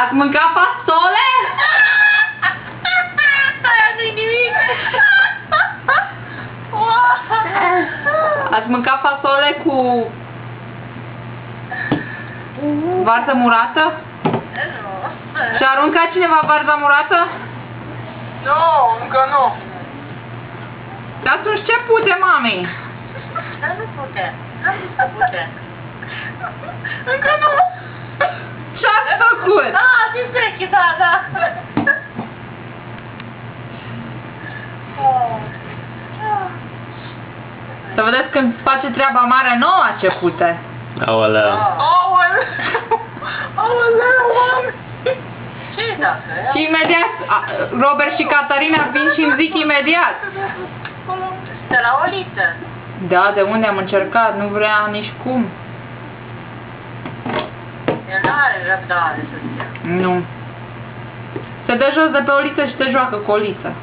Ați mâncat fasole? Nu-i nimic. Ați mâncat fasole cu varză murată? Nu. Și-a aruncat cineva varza murată? Nu, încă nu. Și atunci ce pute, mami? Dar nu putem. Am zis că putem. Încă nu. Ce-ați făcut? Din vechi, da. Să vedeți când face treaba mare nouă ce pute. Aoleu. Aoleu, mami. Ce dacă? Și imediat, Robert și Catarina vin și îmi zic imediat. De la Oliță. Da, de unde am încercat, nu vrea nici cum. El nu are răbdare să zică. Nu. Se dă jos de pe Oliță și se joacă cu Oliță.